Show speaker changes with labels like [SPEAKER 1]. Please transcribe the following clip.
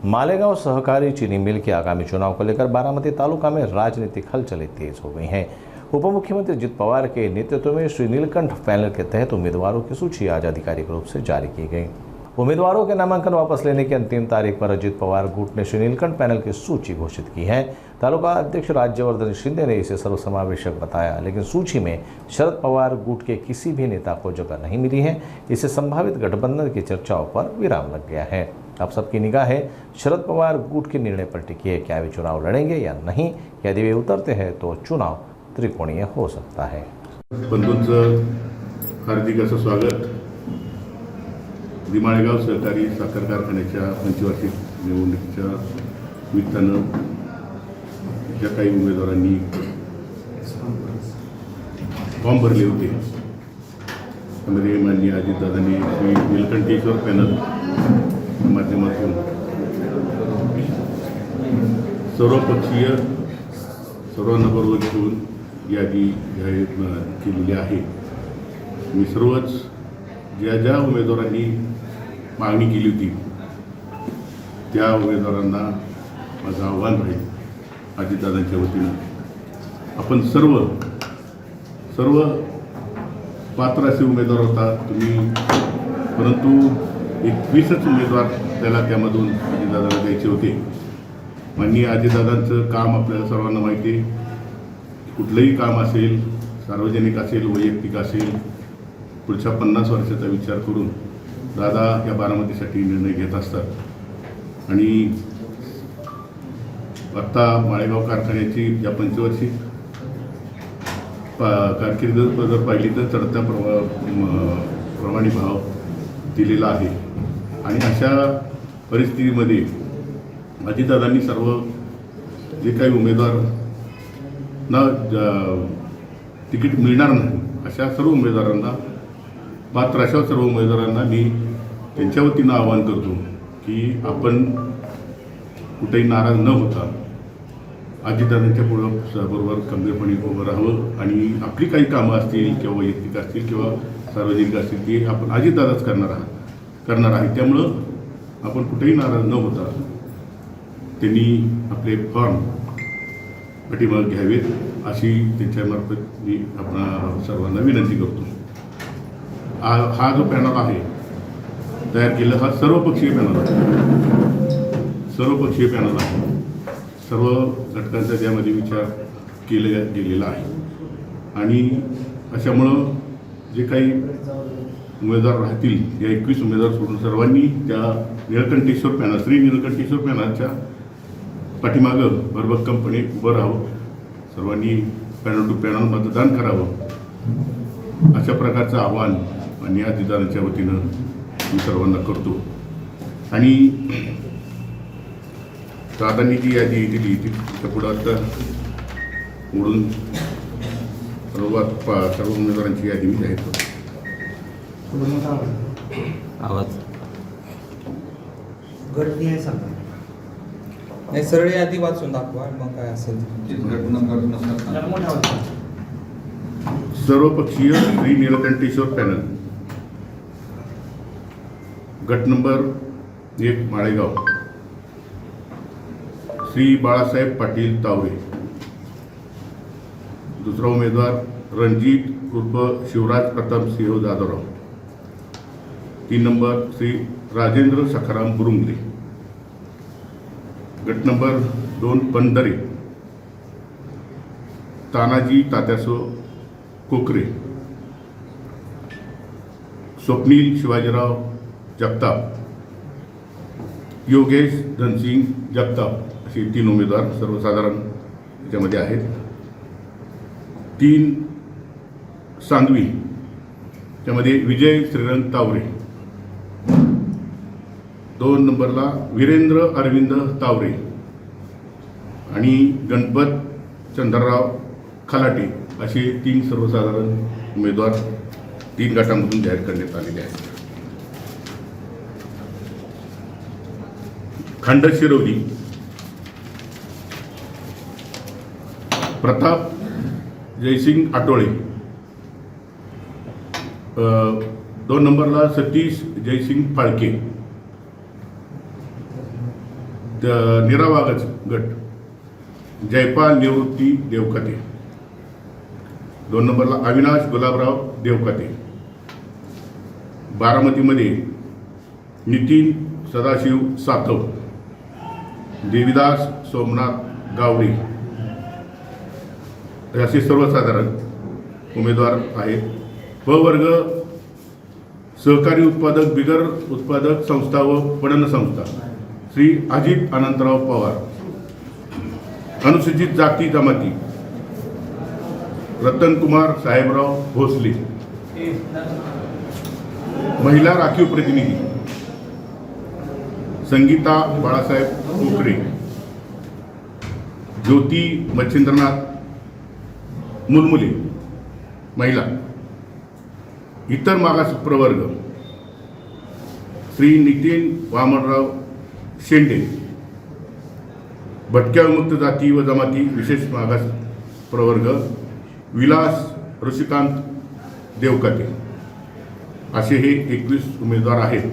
[SPEAKER 1] मालेगांव सहकारी चीनी मिल के आगामी चुनाव को लेकर बारामती तालुका में राजनीतिक हलचलें तेज हो गई हैं। उप मुख्यमंत्री अजित पवार के नेतृत्व में श्री नीलकंठ पैनल के तहत उम्मीदवारों की सूची आज आधिकारिक रूप से जारी की गई। उम्मीदवारों के नामांकन वापस लेने की अंतिम तारीख पर अजित पवार गुट ने श्री नीलकंठ पैनल की सूची घोषित की है। तालुका अध्यक्ष राज्यवर्धन शिंदे ने इसे सर्वसमावेशक बताया, लेकिन सूची में शरद पवार गुट के किसी भी नेता को जगह नहीं मिली है। इससे संभावित गठबंधन की चर्चाओं पर विराम लग गया है। अब सबकी निगाह है शरद पवार गुट के निर्णय पर टिकी है। क्या वे चुनाव लड़ेंगे या नहीं? यदि वे उतरते हैं तो चुनाव त्रिकोणीय हो सकता है।
[SPEAKER 2] बंधूंचं हार्दिक असं स्वागत। माळेगाव सहकारी साखर कारखान्याच्या पंचवार्षिक निवडणुकीच्या निमित्तानं ज्या काही उमेदवारांनी फॉर्म भरले होते त्यामध्ये माननीय अजितदादांनी श्री नीलकंठेश्वर पॅनल माध्यमातून सर्वपक्षीय सर्वांना बरोबर घेऊन यादी जाहीर केलेली आहे। मी सर्वच ज्या ज्या उमेदवारांनी मागणी केली होती त्या उमेदवारांना माझं आव्हान राहील अजितदादांच्या वतीनं आपण सर्व पात्र असे उमेदवार होता तुम्ही, परंतु 21च उमेदवार त्यामधून अजितदादांना द्यायचे होते। माननीय अजितदादांचं काम आपल्याला सर्वांना माहिती आहे। कुठलंही काम असेल, सार्वजनिक असेल, वैयक्तिक असेल, पुढच्या 50 वर्षाचा विचार करून दादा या बारामतीसाठी निर्णय घेत असतात। आणि आत्ता माळेगाव कारखान्याची या पंचवार्षिक कारकीर्द जर पाहिली तर चढत्या प्रमाणे भाव दिलेला आहे। आणि अशा परिस्थितीमध्ये अजितदादांनी सर्व जे काही उमेदवारांना तिकीट मिळणार नाही अशा सर्व उमेदवारांना, मात्र अशा सर्व उमेदवारांना मी त्यांच्या वतीनं आवाहन करतो की आपण कुठेही नाराज न होता अजितदादांच्या बरोबर खंबीरपणे उभं राहावं आणि आपली काही कामं असतील किंवा वैयक्तिक असतील किंवा सार्वजनिक असतील ती आपण अजितदादाच करणार आहे। त्यामुळं आपण कुठेही नाराज न होता त्यांनी आपले फॉर्म पाठीमागे घ्यावेत अशी त्यांच्यामार्फत मी आपण सर्वांना विनंती करतो। हा जो पॅनल आहे तयार केला हा सर्वपक्षीय पॅनल आहे। सर्व घटकांचा त्यामध्ये विचार केला गेलेला आहे आणि अशामुळं जे काही उमेदवार राहतील या 21 उमेदवार सोडून सर्वांनी त्या नीलकंठेश्वर पॅनल श्री नीलकंठेश्वर पॅनलच्या पाठीमागं भरभक्कमपणे उभं राहावं, सर्वांनी पॅनल टू पॅनल मतदान करावं अशा प्रकारचं आव्हान आणि अजितदादांच्या वतीनं मी सर्वांना करतो। आणि दादांनी जी यादी दिली ती पुढं आता उडून सर्व उमेदवारांची यादी मी जाहीर करतो।
[SPEAKER 3] आवाज
[SPEAKER 4] गटनी आहे सांगा
[SPEAKER 3] नाही, सरळ यादी वाचून दाखवा मग काय असेल।
[SPEAKER 2] सर्वपक्षीय श्री नीलकंठेश्वर पॅनल गट नंबर 1 माळेगाव श्री बाळासाहेब पाटील तावरे। दुसरा उमेदवार रणजित उर्फ शिवराज प्रताप सिंह जाधवराव। 3 नंबर श्री राजेंद्र सखाराम बुरुंगले। गट नंबर 2 पंधरे तानाजी तात्यासो कोकरे। स्वप्नील शिवाजीराव जगताप, योगेश धनसिंग जगताप असे 3 उमेदवार सर्वसाधारण त्याच्यामध्ये आहेत। 3 सांगवी त्यामध्ये विजय श्रीरंग तावरे। 2 नंबरला वीरेंद्र अरविंद तावरे आणि गणपत चंद्रराव खलाटे असे 3 सर्वसाधारण उमेदवार 3 गटांमधून जाहीर करण्यात आलेले आहेत। खंड शिरोली प्रताप जयसिंग आटोळे। 2 नंबरला सतीश जयसिंग फाळके। निरावागज गट जयपाल निवृत्ती देवकाते. 2 नंबरला अविनाश गुलाबराव देवकाते. बारामतीमध्ये नितीन सदाशिव सातव, देविदास सोमनाथ गावडे असे सर्वसाधारण उमेदवार आहेत. प वर्ग सहकारी उत्पादक बिगर उत्पादक संस्था व पणन संस्था श्री अजित अनंतराव पवार. अनुसूचित जाती जमाती रतनकुमार साहेबराव भोसले. महिला राखीव प्रतिनिधी संगीता बाळासाहेब कोकरे, ज्योती मच्छिंद्रनाथ मुलमुले महिला. इतर मागास प्रवर्ग श्री नितीन वामनराव शेंडे. भटक्या विमुक्त जाती व जमाती विशेष मागास प्रवर्ग विलास ऋषिकांत देवकाते. असे हे 21 उमेदवार आहेत.